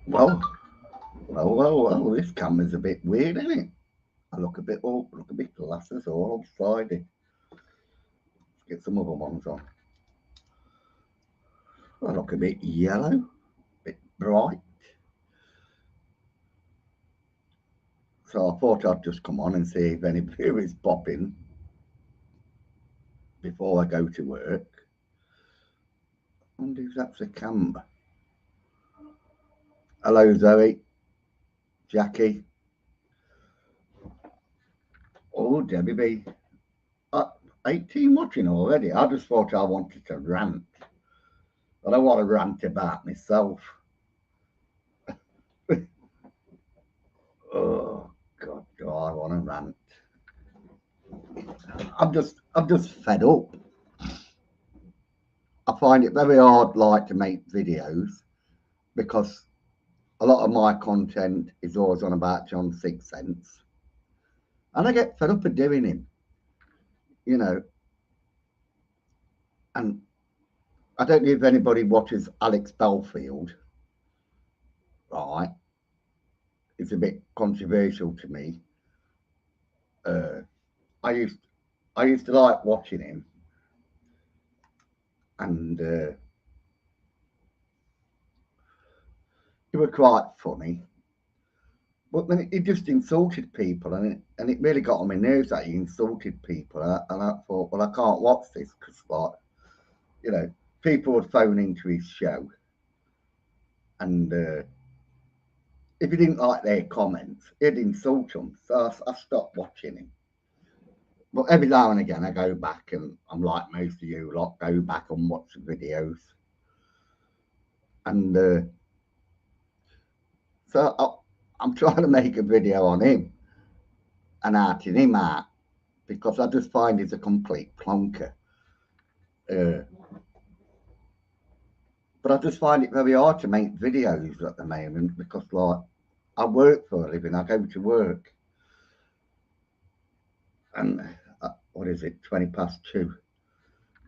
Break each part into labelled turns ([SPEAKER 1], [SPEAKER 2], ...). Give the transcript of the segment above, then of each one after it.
[SPEAKER 1] Well, well, this camera's a bit weird, isn't it? I look a bit glasses all Friday. Let's get some other ones on. I look a bit yellow, a bit bright. So I thought I'd just come on and see if any is popping before I go to work. I wonder if that's a camera. Hello, Zoe, Jackie. Oh, Debbie B. 18 watching already. I just thought I wanted to rant. I don't want to rant about myself. Oh God, do I want to rant? I'm just fed up. I find it very hard, like, to make videos because a lot of my content is always on about John Sixth Sense, and I get fed up of doing him. You know, and I don't know if anybody watches Alex Belfield. Right, it's a bit controversial to me. Uh, I used I used to like watching him, and he was quite funny. But then he just insulted people, and it really got on my nerves that he insulted people. And I thought, well, I can't watch this because, like, you know, people would phone into his show, and if he didn't like their comments, he'd insult them. So I stopped watching him. But every now and again, I go back, and I'm like most of you lot, go back and watch the videos. And so I'm trying to make a video on him and outing him out because I just find he's a complete plonker. Uh, but I just find it very hard to make videos at the moment because, like, I work for a living. I go to work, and what is it? 2:20.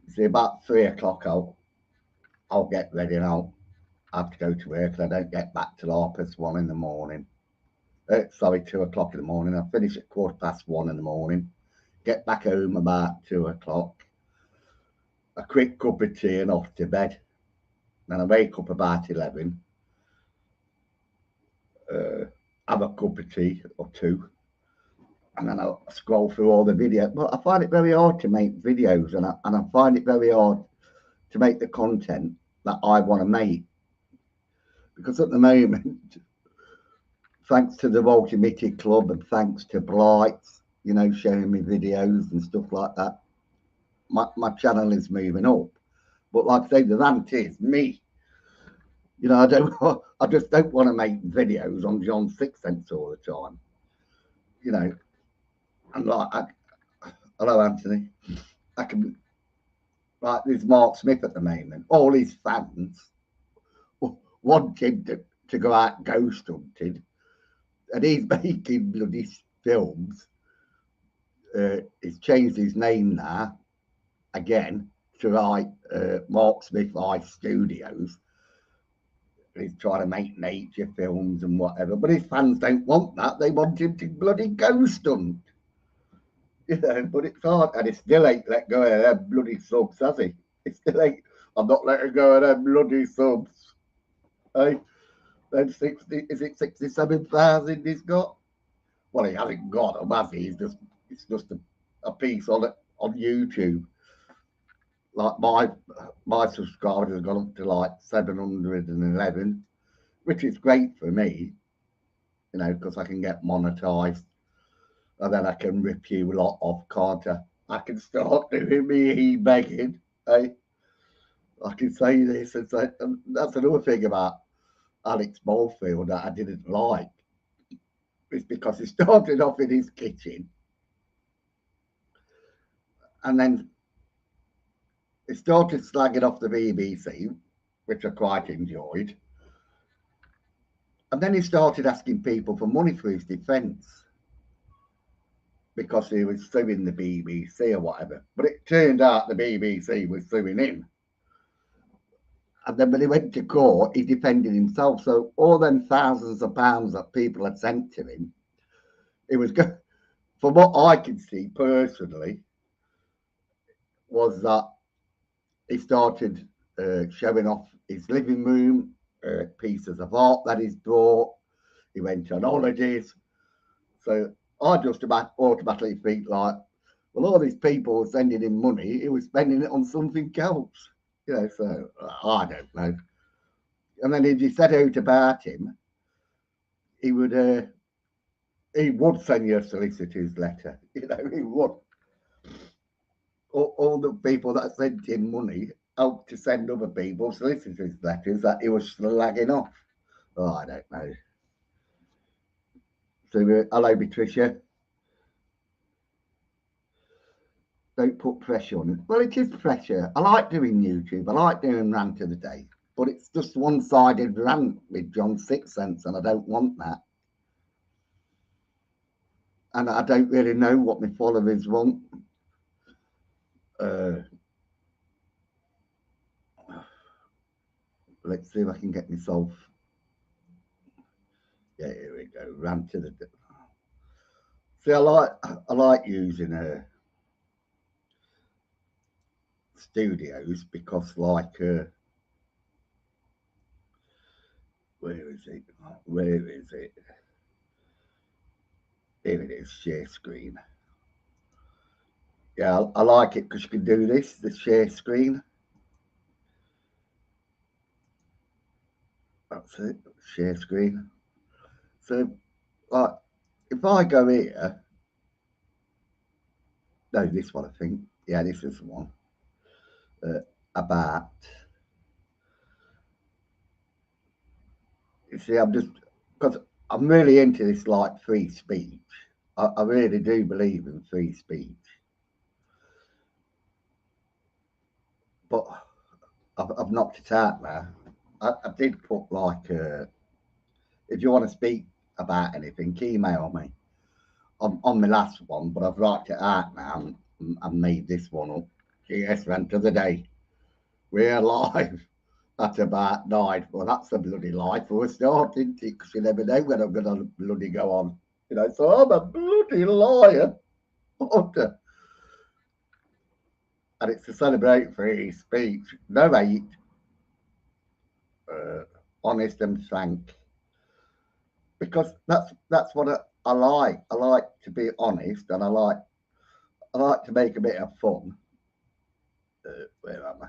[SPEAKER 1] See, about 3 o'clock, I'll get ready and I'll have to go to work. And I don't get back till 1:30 in the morning. Sorry, 2 o'clock in the morning. I finish at 1:15 in the morning. Get back home about 2 o'clock. A quick cup of tea and off to bed. Then I wake up about 11. Uh, have a cup of tea or two, and then I'll scroll through all the videos. But I find it very hard to make videos, and I find it very hard to make the content that I want to make because at the moment, thanks to the Multimedia Club and thanks to Blights, showing me videos and stuff like that, my channel is moving up. But like I say, the rant is me. I just don't want to make videos on John Sixth Sense all the time. And like, hello, Anthony. I can, like, there's Mark Smith at the moment. All his fans want him to go out ghost hunting, and he's making bloody films. He's changed his name now again to Mark Smith Live Studios. He's trying to make nature films and whatever, but his fans don't want that. They want him to bloody ghost hunt. But it's hard, and he still ain't let go of them bloody subs, has he? It still ain't. I'm not letting go of them bloody subs. Hey, then 60, is it 67,000 he's got? Well, he hasn't got them, has he? It's just a piece on it on YouTube. Like my subscribers have gone up to like 711, which is great for me, because I can get monetized, and then I can rip you a lot off, can't I? I can start doing me begging. Hey, I can say this and say, and that's another thing about Alex Ballfield that I didn't like. It's because he started off in his kitchen, and then he started slagging off the BBC, which I quite enjoyed. And then he started asking people for money for his defence because he was suing the BBC or whatever. But it turned out the BBC was suing him. And then when he went to court, he defended himself. So all them thousands of pounds that people had sent to him, it was good. From what I can see personally, was that he started showing off his living room, pieces of art that he's brought. He went on holidays. So I just about automatically think like, well, all these people were sending him money, he was spending it on something else. You know, so I don't know. And then if you said out about him, he would send you a solicitor's letter. You know, he would. All the people that sent him money helped to send other people solicitors' letters that he was slagging off. Oh, I don't know. So, hello, Patricia. Don't put pressure on it. Well, it is pressure. I like doing YouTube. I like doing Rant of the Day. But it's just one-sided rant with John Sixcents, and I don't want that. And I don't really know what my followers want. Let's see if I can get myself. Yeah, here we go. Rant of the Day. See, I like using studios because, like, where is it? Where is it? Here it is. Share screen. Yeah, I like it because you can do this. The share screen. That's it. Share screen. So, like, if I go here, no, this one I think. Yeah, this is the one. About. You see, I'm just because I'm really into this like free speech. I really do believe in free speech, but I've knocked it out now. I did put like, if you want to speak about anything, email me on my last one, but I've write it out now and made this one up. GS Rant of the Day. We're live at about 9. Well, that's a bloody lie for a start, isn't it? Because you never know when I'm going to bloody go on. You know, so I'm a bloody liar. And it's to celebrate free speech. No hate. Honest and frank. Because that's what I like. I like to be honest, and I like to make a bit of fun. Where am I?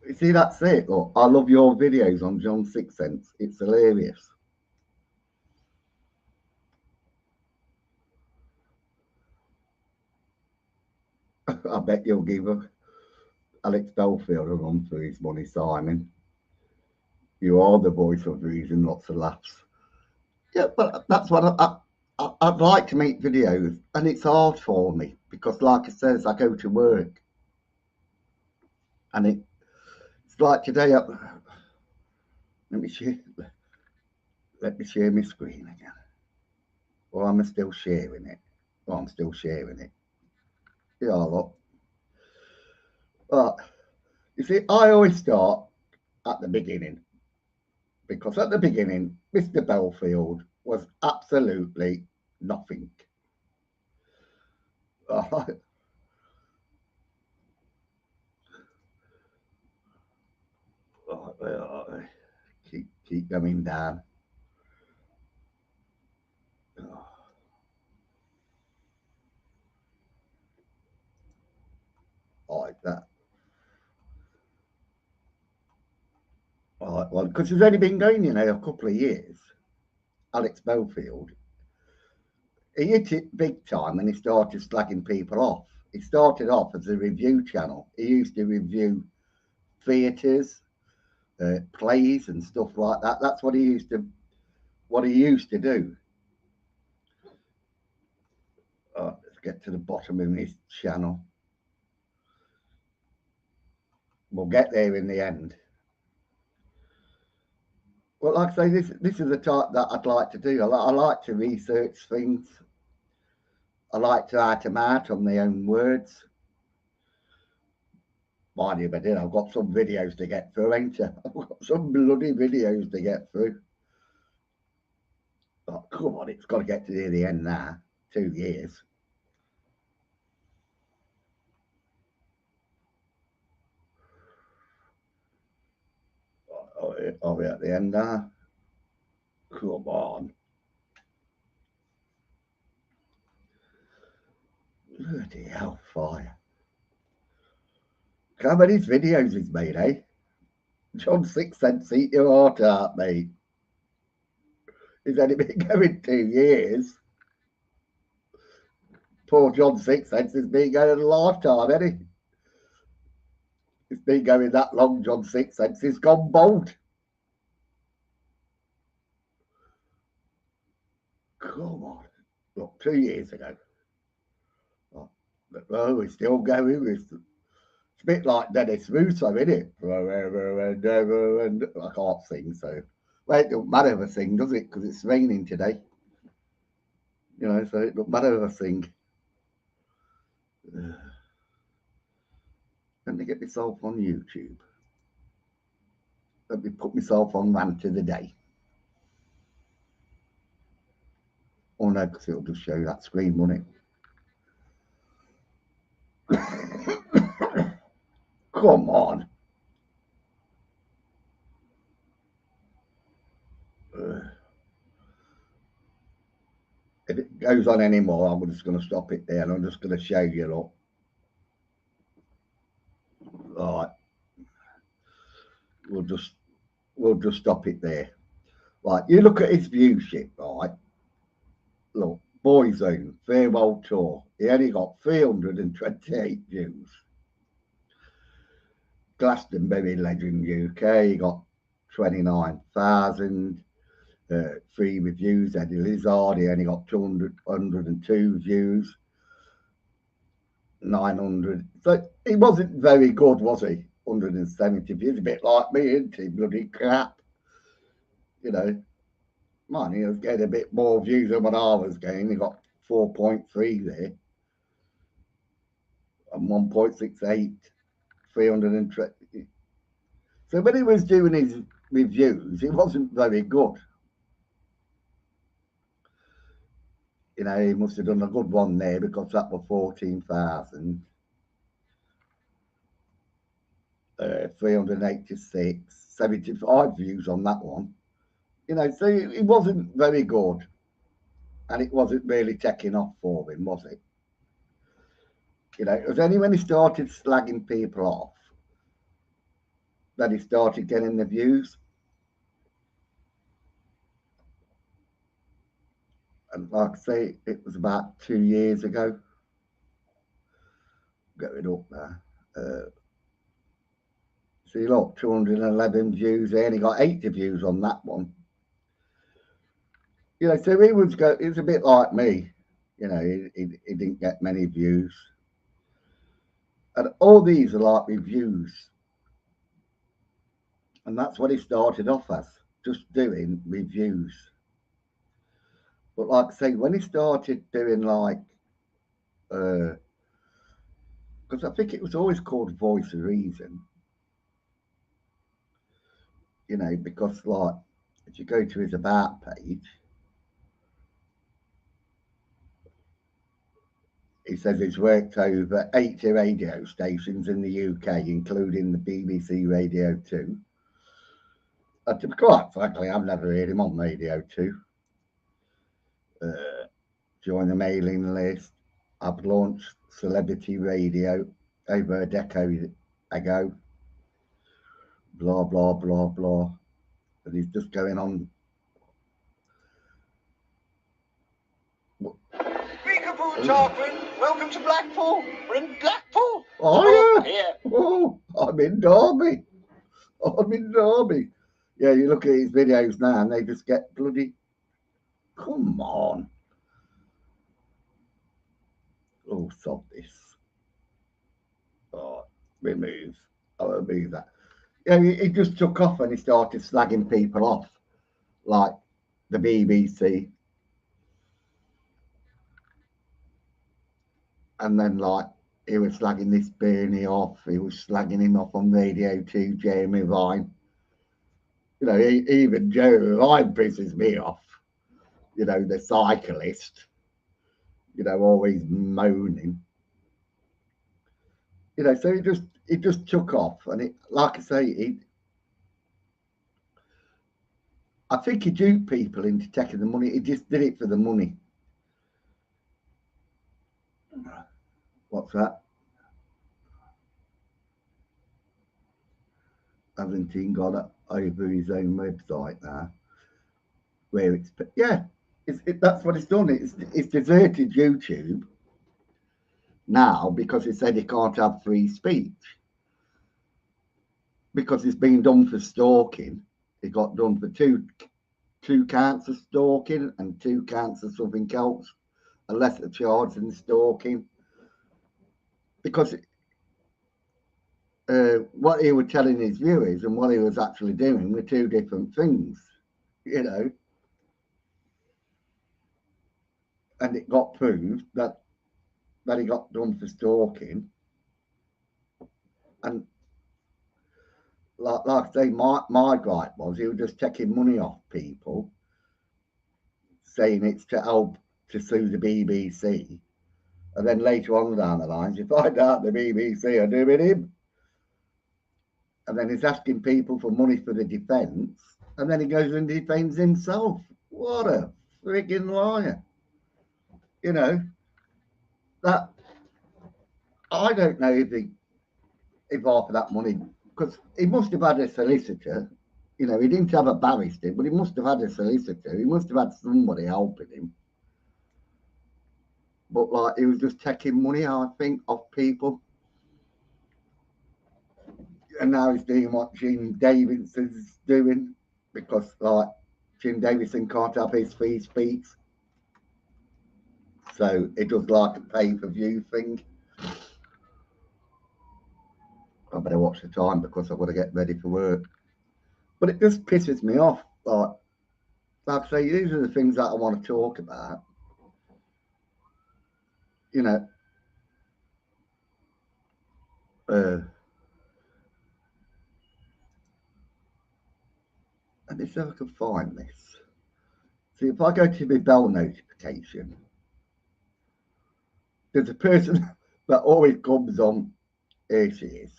[SPEAKER 1] You see, that's it. Look, I love your videos on John Sixcents. It's hilarious. I bet you'll give Alex Belfield a run for his money, Simon. You are the voice of reason, lots of laughs. Yeah, but that's what I'd like to make videos, and it's hard for me because, like I says, I go to work, and it's like today. Let me share. Let me share my screen again. Or am I still sharing it? Oh, I'm still sharing it. Yeah, look. But you see, I always start at the beginning because at the beginning, Mr. Belfield was absolutely nothing. Keep going down. Like that. Well, because he's only been going, a couple of years. Alex Belfield, he hit it big time and he started slagging people off. He started off as a review channel. He used to review theatres, plays, and stuff like that. That's what he used to do. Let's get to the bottom of his channel. We'll get there in the end. Well, like I say, this is the type that I'd like to do. I like to research things. I like to write them out on my own words. Mind you, but then I've got some videos to get through, ain't you? I've got some bloody videos to get through. Oh, come on, it's got to get to the end now. 2 years. Are we at the end now? Come on. Bloody hellfire. How many videos he's made, eh? John 6 cents, eat your heart out, mate. He's only been going 2 years. Poor John 6 cents has been going a lifetime, hasn't he? It's been going that long, John 6 cents. He's gone bold. Come on. Look, 2 years ago. Oh, we're still going. It's a bit like Dennis Russo, isn't it? Forever and ever and I can't sing, so. Well, it don't matter if I sing, does it? Because it's raining today. You know, so it don't matter if I sing. Let me get myself on YouTube. Let me put myself on Rant of the Day. Oh no, because it'll just show that screen, won't it? Come on. If it goes on anymore, I'm just going to stop it there and I'm just going to show you, look. All right. We'll just stop it there. Right, you look at his viewship, right? Look, Boyzone, farewell tour. He only got 328 views. Glastonbury Legend UK, he got 29,000. 3 reviews. Eddie Lizard, he only got 202 views. 900. So he wasn't very good, was he? 170 views, a bit like me, isn't he? Bloody crap. You know, man, he was getting a bit more views than what I was getting. He got 4.3 there and 1.68, 320. So when he was doing his reviews, it wasn't very good. You know, he must have done a good one there because that was 14,000. 386, 75 views on that one. You know, so it wasn't very good. And it wasn't really taking off for him, was it? You know, it was only when he started slagging people off that he started getting the views. And like I say, it was about 2 years ago. Going up there. See, look, 211 views there, and he got 80 views on that one. You know, so he was a bit like me. You know, he didn't get many views. And all these are like reviews. And that's what he started off as, just doing reviews. But like I say, when he started doing like, because I think it was always called Voice of Reason, you know, because like, if you go to his About page, he says he's worked over 80 radio stations in the UK, including the BBC Radio 2. And to be quite frankly, I've never heard him on Radio 2. Join the mailing list. I've launched celebrity radio over a decade ago. Blah, blah, blah, blah. And he's just going on.
[SPEAKER 2] Peekaboo, Tarquin. Welcome to Blackpool. We're in Blackpool.
[SPEAKER 1] Oh, yeah.
[SPEAKER 2] Yeah.
[SPEAKER 1] Oh, I'm in Derby. I'm in Derby. Yeah, you look at his videos now and they just get bloody. Come on. Oh, stop this. Oh, remove. I'll remove that. Yeah, he just took off and he started slagging people off, like the BBC. And then, like, he was slagging this Bernie off. He was slagging him off on Radio 2, Jeremy Vine. You know, even Jeremy Vine pisses me off. You know, the cyclist. You know, always moaning. You know, so it just took off, and it, like I say, I think he duped people into taking the money. He just did it for the money. What's that? Hasn't he got over his own website now? Where it's that's what it's done. It's deserted YouTube now because he said he can't have free speech because it's been done for stalking. It got done for two counts of stalking and 2 counts of something else, a lesser charge than stalking. Because what he was telling his viewers and what he was actually doing were 2 different things, you know. And it got proved that he got done for stalking. And like I say, my gripe was he was just taking money off people, saying it's to help to sue the BBC. And then later on down the line, you find out the BBC are doing him. And then he's asking people for money for the defence. And then he goes and defends himself. What a frigging liar. You know, that I don't know if half of that money, because he must have had a solicitor. You know, he didn't have a barrister, but he must have had a solicitor. He must have had somebody helping him. But like, he was just taking money, I think, off people. And now he's doing what Jim Davidson's doing, because like Jim Davidson can't have his free speech. So it does like a pay-per-view thing. I better watch the time because I've got to get ready for work. But it just pisses me off. Like I say, these are the things that I want to talk about. You know, let me see if I can find this. See, if I go to my bell notification, there's a person that always comes on. Here she is.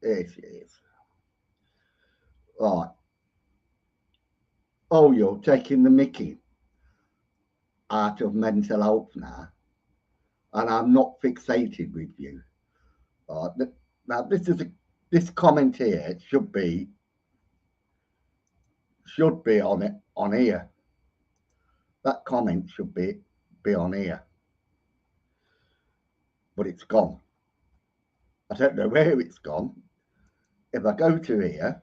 [SPEAKER 1] Here she is. Right. Oh, you're taking the mickey out of mental health now, and I'm not fixated with you. Right. Now, this comment here should be on here. That comment should be on here, but it's gone. I don't know where it's gone. If I go to here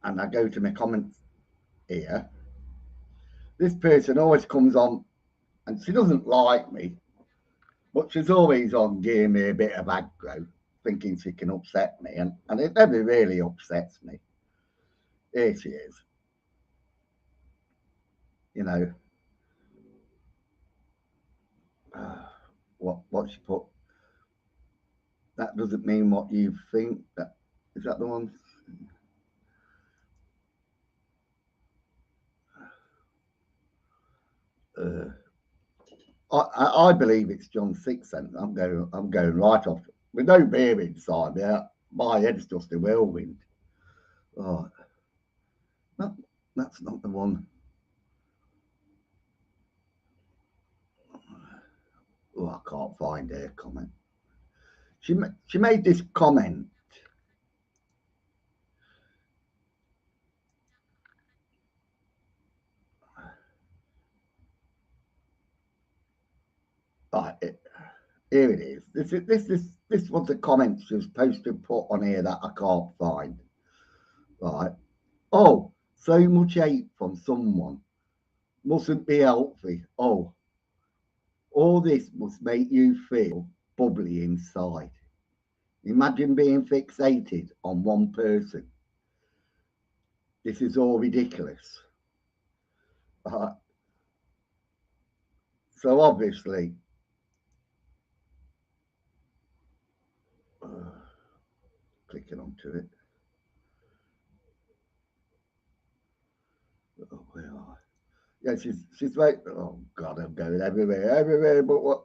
[SPEAKER 1] and I go to my comments here, this person always comes on, and she doesn't like me, but she's always on giving me a bit of aggro, thinking she can upset me, and it never really upsets me. Here she is. You know, what she put. That doesn't mean what you think. That is that the one. I believe it's John 6. And I'm going right off with no beer inside me. My head's just a whirlwind. Oh, that's not the one. Oh, I can't find her comment. She made this comment. Right, here it is. This was the comment she was supposed to put on here that I can't find. Right. Oh, so much hate from someone mustn't be healthy. Oh, all this must make you feel bubbly inside. Imagine being fixated on one person. This is all ridiculous. So obviously, clicking onto it. Oh, where are I? Yeah, she's right. Oh God, I'm going everywhere. But what?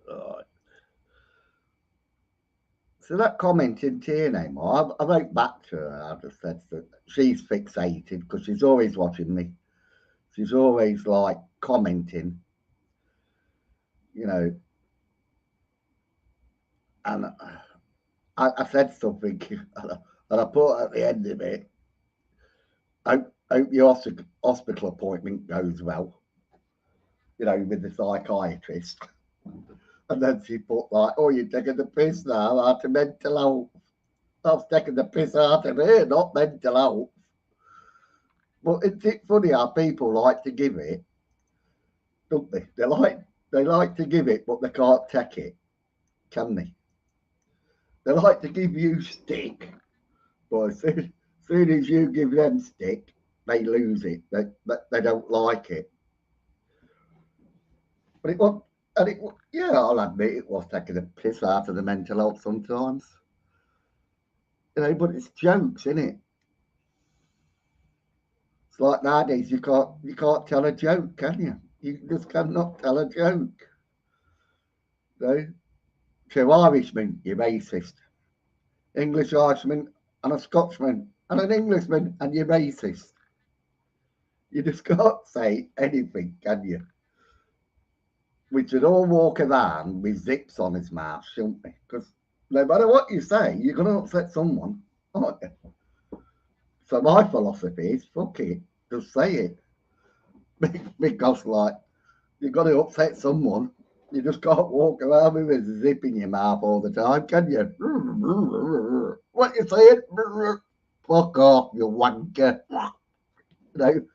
[SPEAKER 1] Right. So that comment in here anymore. I wrote back to her. I just said that she's fixated because she's always watching me. She's always like commenting, you know. And I said something, and I put at the end of it, hope your hospital appointment goes well, you know, with the psychiatrist. And then she put like, oh, you're taking the piss now out of mental health. I was taking the piss out of here, not mental health. But isn't it funny how people like to give it, don't they? They like to give it, but they can't take it, can they? They like to give you stick, but as soon as you give them stick, they lose it. They don't like it. But it was, and it, yeah, I'll admit it was taking the piss out of the mental health sometimes. You know, but it's jokes, isn't it? It's like nowadays you can't tell a joke, can you? You just cannot tell a joke. So, to Irishmen, you're racist. English Irishman and a Scotsman and an Englishman and you're racist. You just can't say anything, can you? We should all walk around with zips on his mouth, shouldn't we? Because no matter what you say, you're going to upset someone, aren't you? So my philosophy is, fuck it, just say it. Because, like, you've got to upset someone. You just can't walk around with a zip in your mouth all the time, can you? What you saying? Fuck off, you wanker. You know,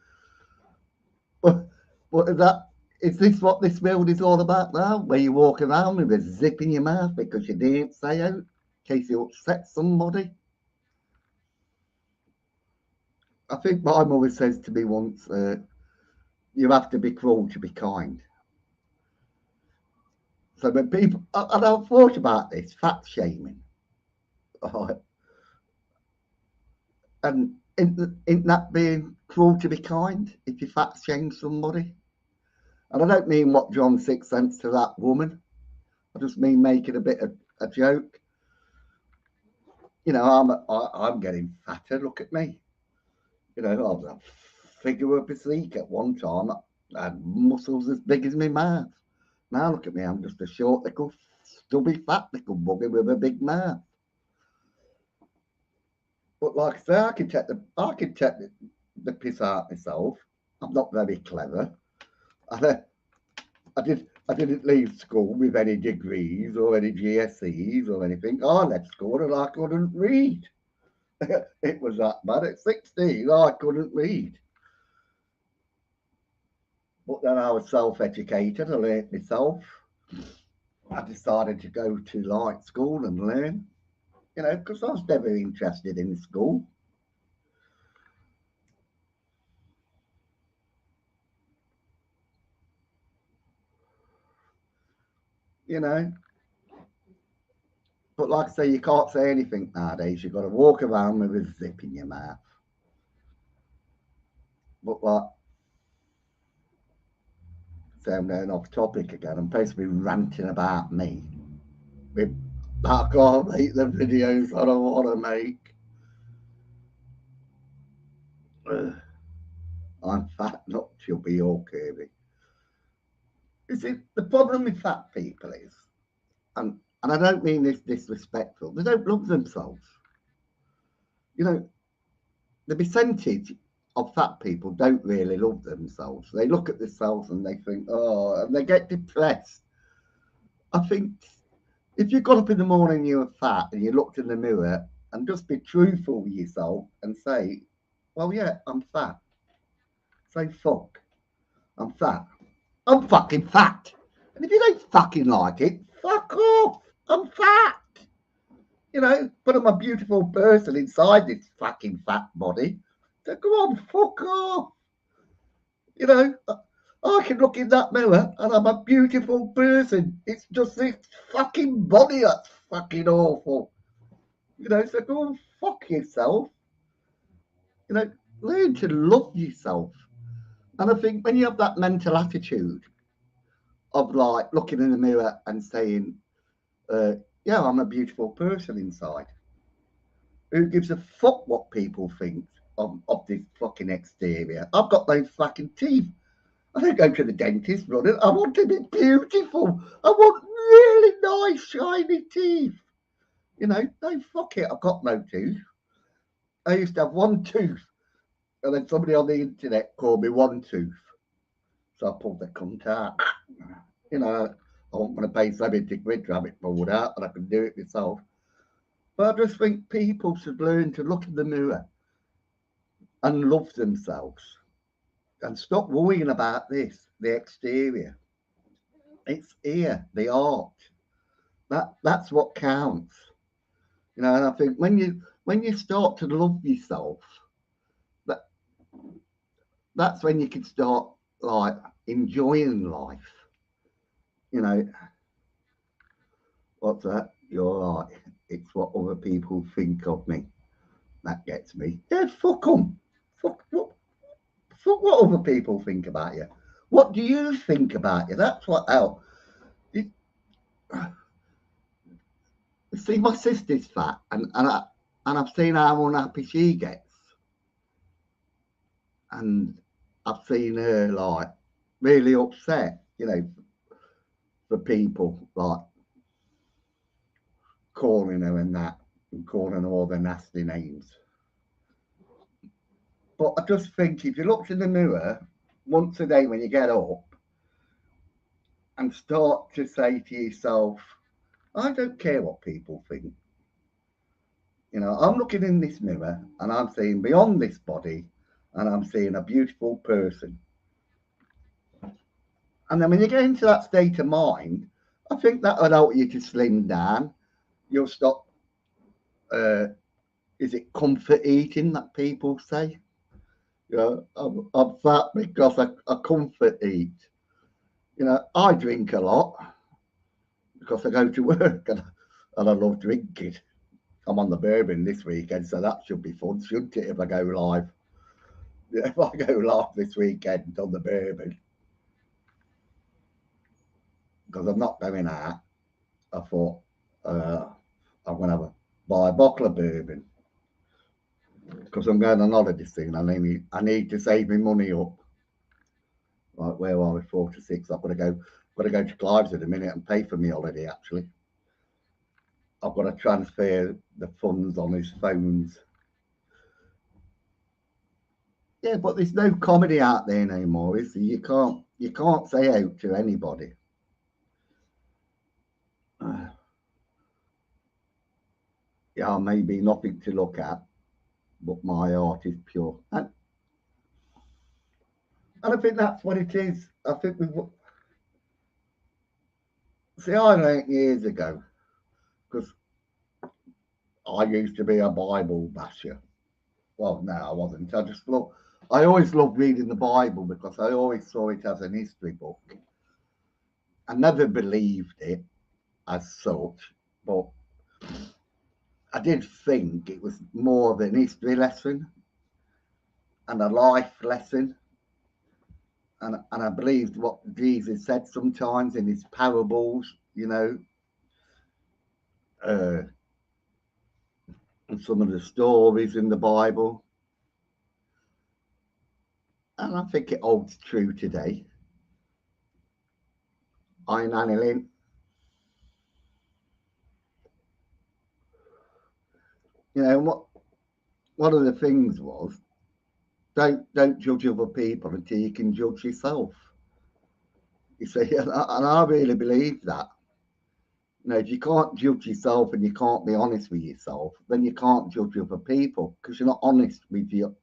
[SPEAKER 1] but is this what this world is all about now? Where you walk around with a zip in your mouth because you didn't say out in case you upset somebody? I think my mother says to me once, you have to be cruel to be kind. So when people, and I've thought about this, fat shaming. And isn't that being cruel to be kind if you fat shame somebody? And I don't mean what John Six Cents to that woman. I just mean making a bit of a joke. You know, I'm getting fatter. Look at me. You know, I was a figure of physique at one time. I had muscles as big as my mouth. Now look at me. I'm just a short little stubby fat little bugger with a big mouth. But like I say, I can take the piss out myself. I'm not very clever. I didn't leave school with any degrees or any GSEs or anything. I left school and I couldn't read. It was that bad. At 16, I couldn't read. But then I was self-educated. I learnt myself. I decided to go to like school and learn, you know, because I was never interested in school. You know, but like I say, you can't say anything nowadays. You've got to walk around with a zip in your mouth. But like, say I'm going off topic again. I'm supposed to be ranting about me. I can't make the videos I don't want to make. Ugh, I'm fat, not chubby or curvy. You see, the problem with fat people is, and I don't mean this disrespectful, they don't love themselves. You know, the percentage of fat people don't really love themselves. They look at themselves and they think, oh, and they get depressed. I think if you got up in the morning and you were fat and you looked in the mirror and just be truthful with yourself and say, well, yeah, I'm fat. Say, fuck, I'm fat. I'm fucking fat. And if you don't fucking like it, fuck off. I'm fat. You know, but I'm a beautiful person inside this fucking fat body. So go on, fuck off. You know, I can look in that mirror and I'm a beautiful person. It's just this fucking body that's fucking awful. So go and fuck yourself. Learn to love yourself. And I think when you have that mental attitude of like looking in the mirror and saying, uh, yeah, I'm a beautiful person inside. Who gives a fuck what people think of this fucking exterior? I've got those fucking teeth. I don't go to the dentist running. I want to be beautiful. I want really nice, shiny teeth. No, fuck it. I've got no tooth. I used to have one tooth, and then somebody on the internet called me one tooth. So I pulled the cunt out. I won't want to pay 70 quid to have it pulled out, and I can do it myself. But I just think people should learn to look in the mirror and love themselves and stop worrying about the exterior. It's here, the art. That's what counts. And I think when you start to love yourself, that that's when you can start like enjoying life. What's that? You're right. It's what other people think of me. That gets me. Yeah, fuck them. Fuck what other people think about you. What do you think about you? That's what else. You, see, my sister's fat, and I've seen how unhappy she gets, and I've seen her like really upset. For people like calling her and that, and calling her all the nasty names. But I just think if you look in the mirror once a day when you get up and start to say to yourself, I don't care what people think. I'm looking in this mirror and I'm seeing beyond this body and I'm seeing a beautiful person. And then when you get into that state of mind, I think that will help you to slim down. You'll stop, uh, is it comfort eating that people say? I'm fat because I comfort eat. I drink a lot because I go to work and I love drinking. I'm on the bourbon this weekend, so that should be fun, shouldn't it, if I go live? Yeah, if I go live this weekend on the bourbon, because I'm not going out, I thought I'm going to buy a bottle of bourbon because I'm going on holiday soon. I need to save me money up. Like where are we? 4 to 6. Got to go to Clive's in a minute and pay for me holiday. Actually, I've got to transfer the funds on his phones. Yeah, but there's no comedy out there no more, is there? You can't say out to anybody. Yeah, maybe nothing to look at, but my art is pure. And I think that's what it is. I think see, I learned years ago because I used to be a Bible basher. Well, no, I wasn't. I always loved reading the Bible because I always saw it as an history book. I never believed it as such, but I did think it was more of an history lesson and a life lesson. And I believed what Jesus said sometimes in his parables, uh, and some of the stories in the Bible. And I think it holds true today. I'm Annalyn. One of the things was don't judge other people until you can judge yourself. You see, and I really believe that. If you can't judge yourself and you can't be honest with yourself, then you can't judge other people because you're not honest with you.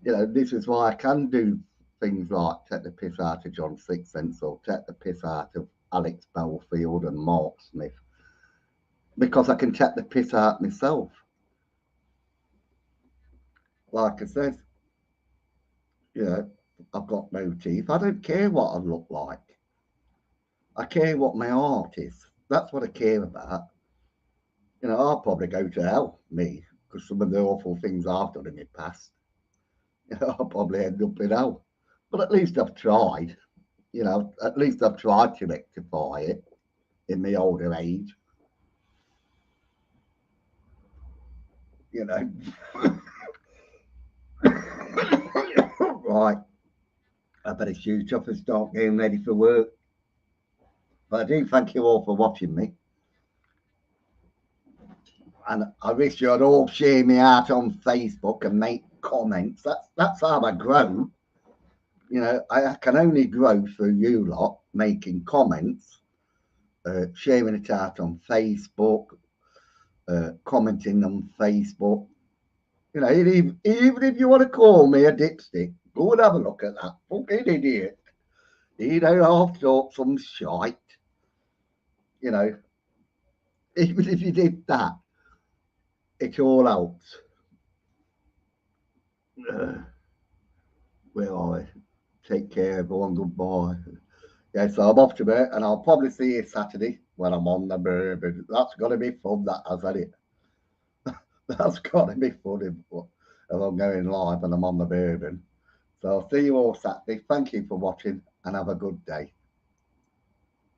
[SPEAKER 1] This is why I can do things like take the piss out of John Sixpence or take the piss out of Alex Belfield and Mark Smith because I can take the piss out myself. Like I said, You know, I've got no teeth. I don't care what I look like. I care what my art is. That's what I care about. You know, I'll probably go to hell, me, because some of the awful things I've done in my past. You know, I'll probably end up in hell. But at least I've tried. You know, at least I've tried to rectify it in my older age. You know, right. I better shoot up and start getting ready for work. But I do thank you all for watching me. And I wish you'd all share me out on Facebook and make comments. That's how I grow. You know, I can only grow through you lot making comments, sharing it out on Facebook, commenting on Facebook. You know, even if you want to call me a dipstick, go and have a look at that fucking idiot. He don't half talk some shite. You know, even if you did that, it all helps. Where are I? Take care, everyone. Goodbye. Yeah, so I'm off to bed, and I'll probably see you Saturday when I'm on the bourbon. That's got to be fun. That has had it. That's got to be fun if I'm going live and I'm on the bourbon. So I'll see you all Saturday. Thank you for watching, and have a good day.